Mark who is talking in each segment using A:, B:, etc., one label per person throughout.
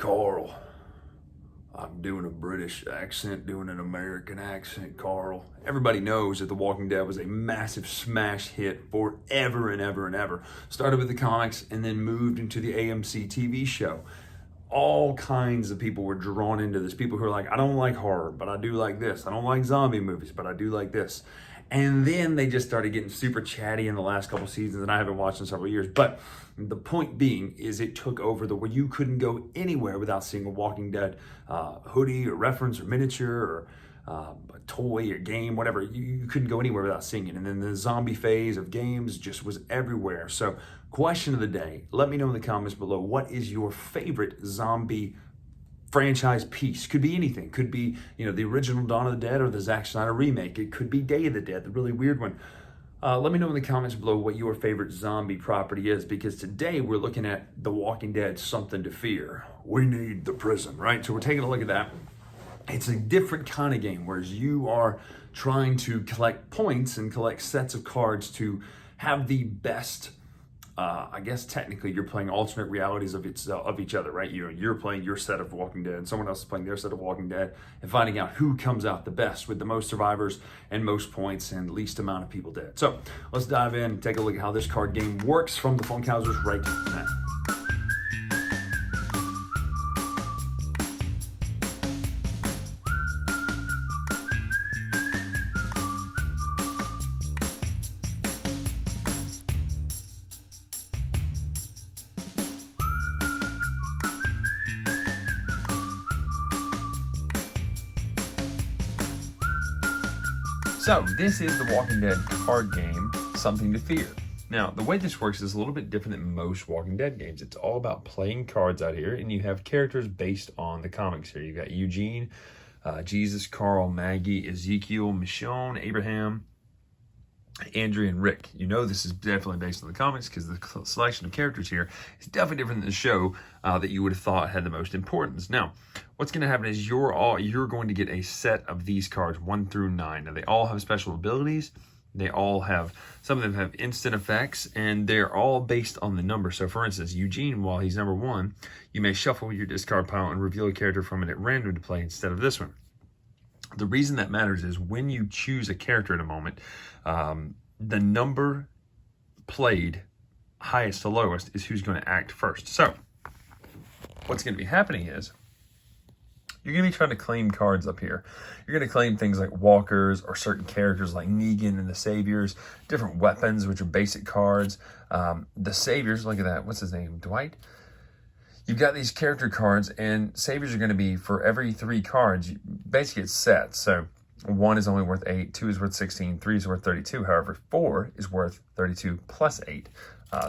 A: Carl. I'm doing a British accent, doing an American accent, Carl. Everybody knows that The Walking Dead was a massive smash hit forever and ever and ever. Started with the comics and then moved into the AMC TV show. All kinds of people were drawn into this. People who are like, I don't like horror, but I do like this. I don't like zombie movies, but I do like this. And then they just started getting super chatty in the last couple seasons, and I haven't watched in several years. But the point being is it took over where you couldn't go anywhere without seeing a Walking Dead hoodie or reference or miniature or a toy or game, whatever. You couldn't go anywhere without seeing it. And then the zombie phase of games just was everywhere. So question of the day, let me know in the comments below, what is your favorite zombie franchise piece? Could be anything. Could be, the original Dawn of the Dead or the Zack Snyder remake. It could be Day of the Dead, the really weird one. Let me know in the comments below what your favorite zombie property is, because today we're looking at The Walking Dead, Something to Fear. We need the prison, right? So we're taking a look at that. It's a different kind of game, whereas you are trying to collect points and collect sets of cards to have the best. I guess technically you're playing alternate realities of each other, right? You're playing your set of Walking Dead, and someone else is playing their set of Walking Dead, and finding out who comes out the best with the most survivors and most points and least amount of people dead. So let's dive in and take a look at how this card game works from the Funkhauser's right now. So this is the Walking Dead card game, Something to Fear. Now, the way this works is a little bit different than most Walking Dead games. It's all about playing cards out here, and you have characters based on the comics here. You've got Eugene, Jesus, Carl, Maggie, Ezekiel, Michonne, Abraham, Andrea, and Rick. You know this is definitely based on the comics because the selection of characters here is definitely different than the show that you would have thought had the most importance. Now, what's going to happen is you're going to get a set of these cards 1 through 9. Now, they all have special abilities. They all have, some of them have instant effects, and they're all based on the number. So, for instance, Eugene, while he's number 1, you may shuffle your discard pile and reveal a character from it at random to play instead of this one. The reason that matters is when you choose a character in a moment, the number played highest to lowest is who's going to act first. So what's going to be happening is you're going to be trying to claim cards up here. You're going to claim things like walkers or certain characters like Negan and the Saviors, different weapons, which are basic cards. The Saviors, look at that. What's his name? Dwight? You've got these character cards, and Saviors are going to be for every 3 cards. Basically, it's set. So 1 is only worth 8, 2 is worth 16, 3 is worth 32. However, 4 is worth 32 plus 8.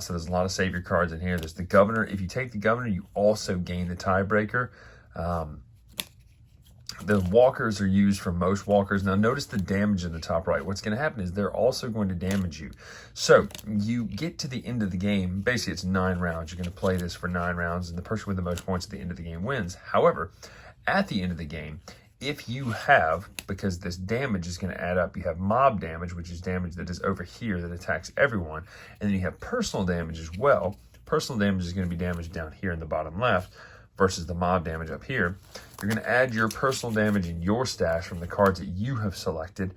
A: So there's a lot of Savior cards in here. There's the Governor. If you take the Governor, you also gain the Tiebreaker. The walkers are used for most walkers. Now notice the damage in the top right. What's going to happen is they're also going to damage you. So you get to the end of the game. Basically, it's 9 rounds. You're going to play this for 9 rounds, and the person with the most points at the end of the game wins. However, at the end of the game, if you have, because this damage is going to add up, you have mob damage, which is damage that is over here that attacks everyone. And then you have personal damage as well. Personal damage is going to be damage down here in the bottom left versus the mob damage up here. You're going to add your personal damage in your stash from the cards that you have selected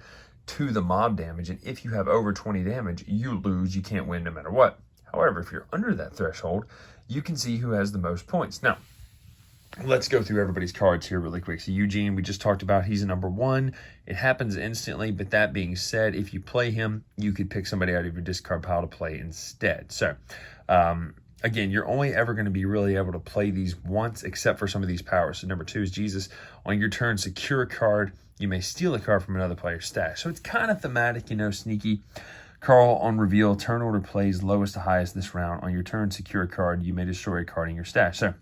A: to the mob damage. And if you have over 20 damage, you lose. You can't win no matter what. However, if you're under that threshold, you can see who has the most points. Now, let's go through everybody's cards here really quick. So Eugene, we just talked about, he's a number 1. It happens instantly, but that being said, if you play him, you could pick somebody out of your discard pile to play instead. So, again, you're only ever going to be really able to play these once, except for some of these powers. So number 2 is Jesus. On your turn, secure a card. You may steal a card from another player's stash. So it's kind of thematic, sneaky. Carl, on reveal, turn order plays lowest to highest this round. On your turn, secure a card. You may destroy a card in your stash. So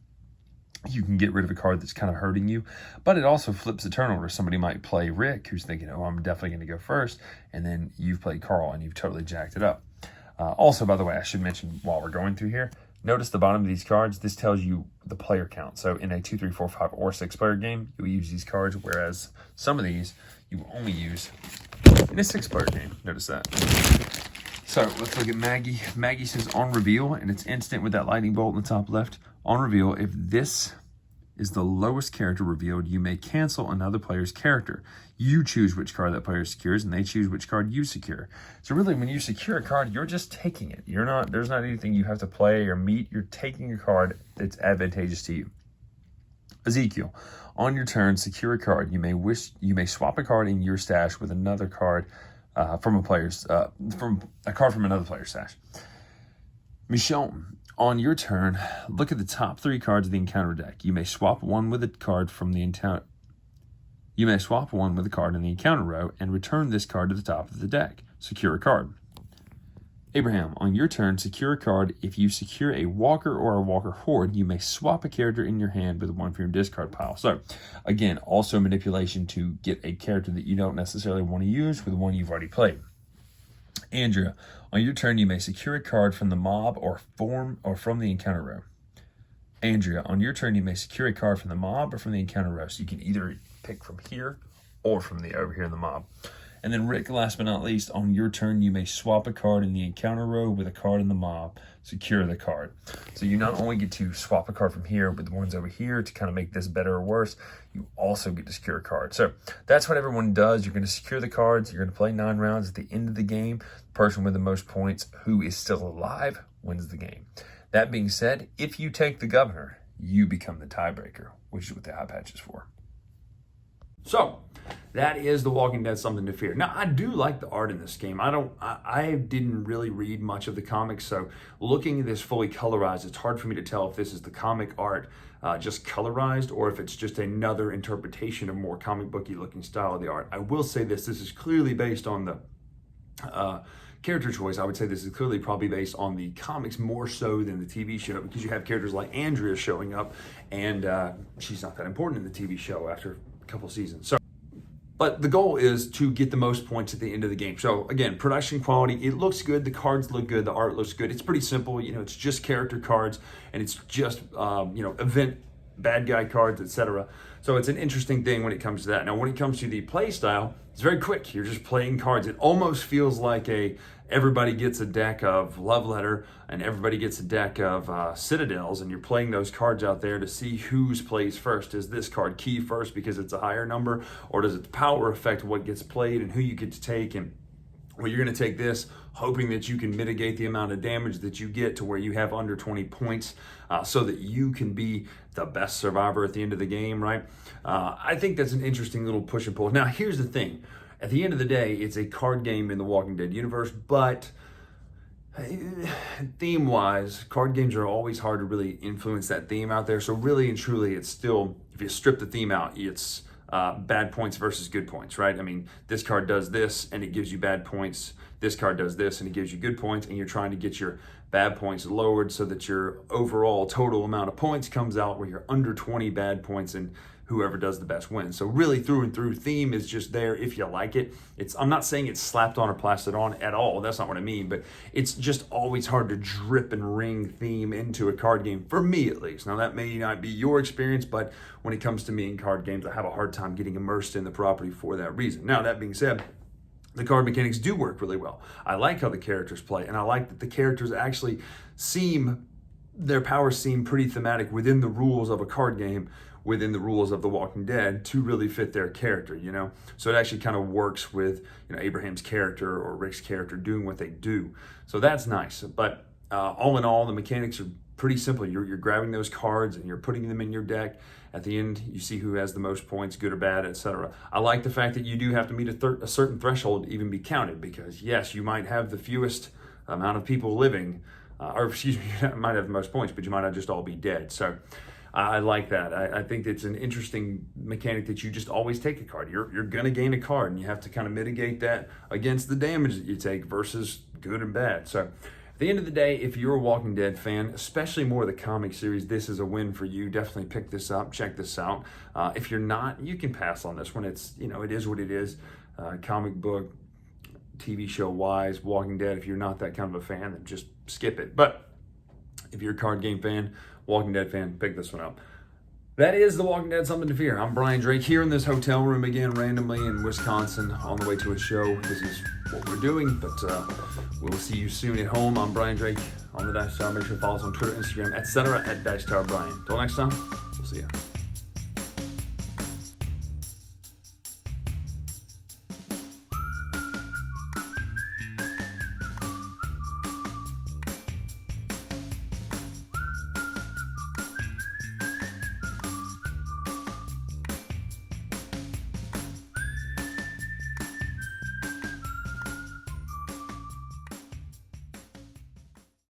A: you can get rid of a card that's kind of hurting you, but it also flips the turn order. Somebody might play Rick, who's thinking, oh, I'm definitely going to go first, and then you've played Carl, and you've totally jacked it up. Also, by the way, I should mention while we're going through here, notice the bottom of these cards. This tells you the player count. So in a 2, 3, 4, 5, or 6 player game, you will use these cards, whereas some of these you will only use in a 6 player game. Notice that. So let's look at Maggie. Maggie says on reveal, and it's instant with that lightning bolt in the top left. On reveal, if this is the lowest character revealed, you may cancel another player's character. You choose which card that player secures, and they choose which card you secure. So really, when you secure a card, you're just taking it. There's not anything you have to play or meet. You're taking a card that's advantageous to you. Ezekiel, on your turn, secure a card. You may swap a card in your stash with another card from a card from another player's stash. Michonne, on your turn, look at the top 3 cards of the encounter deck. You may swap one with a card from the encounter. You may swap one with a card in the encounter row and return this card to the top of the deck. Secure a card. Abraham, on your turn, secure a card. If you secure a walker or a walker horde, you may swap a character in your hand with one from your discard pile. So, again, also manipulation to get a character that you don't necessarily want to use with one you've already played. Andrea, on your turn, you may secure a card from the mob or from the encounter row. Andrea, on your turn, you may secure a card from the mob or from the encounter row. So you can either pick from here or from over here in the mob. And then Rick, last but not least, on your turn, you may swap a card in the encounter row with a card in the mob. Secure the card. So you not only get to swap a card from here with the ones over here to kind of make this better or worse, you also get to secure a card. So that's what everyone does. You're going to secure the cards. You're going to play 9 rounds. At the end of the game, the person with the most points who is still alive wins the game. That being said, if you take the governor, you become the tiebreaker, which is what the eye patch is for. So that is The Walking Dead Something to Fear. Now, I do like the art in this game. I didn't really read much of the comics, so looking at this fully colorized, it's hard for me to tell if this is the comic art just colorized or if it's just another interpretation of more comic booky looking style of the art. I will say this is clearly based on the character choice. I would say this is clearly probably based on the comics more so than the TV show, because you have characters like Andrea showing up, and she's not that important in the TV show after couple seasons. But the goal is to get the most points at the end of the game. So again, production quality, it looks good, the cards look good, the art looks good. It's pretty simple, it's just character cards, and it's just event bad guy cards, etc. So it's an interesting thing when it comes to that. Now when it comes to the play style, it's very quick. You're just playing cards. It almost feels like everybody gets a deck of Love Letter and everybody gets a deck of Citadels, and you're playing those cards out there to see whose plays first. Is this card key first because it's a higher number, or does its power affect what gets played and who you get to take? And well, you're going to take this hoping that you can mitigate the amount of damage that you get to where you have under 20 points so that you can be the best survivor at the end of the game, right? I think that's an interesting little push and pull. Now, here's the thing. At the end of the day, it's a card game in the Walking Dead universe, but theme-wise, card games are always hard to really influence that theme out there. So really and truly, it's still, if you strip the theme out, it's bad points versus good points, right? I mean, this card does this and it gives you bad points. This card does this and it gives you good points, and you're trying to get your bad points lowered so that your overall total amount of points comes out where you're under 20 bad points, and whoever does the best wins. So really, through and through, theme is just there if you like it. I'm not saying it's slapped on or plastered on at all. That's not what I mean, but it's just always hard to drip and ring theme into a card game, for me at least. Now, that may not be your experience, but when it comes to me in card games, I have a hard time getting immersed in the property for that reason. Now, that being said, the card mechanics do work really well. I like how the characters play, and I like that the characters actually their powers seem pretty thematic within the rules of a card game, within the rules of The Walking Dead, to really fit their character, So it actually kind of works with, Abraham's character or Rick's character doing what they do. So that's nice. But all in all, the mechanics are pretty simple. You're grabbing those cards and you're putting them in your deck. At the end, you see who has the most points, good or bad, etc. I like the fact that you do have to meet a certain threshold to even be counted, because yes, you might have the fewest amount of people living, you might have the most points, but you might not just all be dead. So I like that. I think it's an interesting mechanic that you just always take a card. You're going to gain a card, and you have to kind of mitigate that against the damage that you take versus good and bad. So at the end of the day, if you're a Walking Dead fan, especially more of the comic series, this is a win for you. Definitely pick this up, check this out. If you're not, you can pass on this one. It's, it is what it is. Comic book, TV show wise, Walking Dead, if you're not that kind of a fan, then just skip it. But if you're a card game fan, Walking Dead fan, pick this one up. That is The Walking Dead Something to Fear. I'm Bryan Drake here in this hotel room again, randomly in Wisconsin, on the way to a show. This is what we're doing, but we'll see you soon at home. I'm Bryan Drake on the Dice Tower. Make sure to follow us on Twitter, Instagram, etc. at Dice Tower Bryan. Until next time, we'll see you.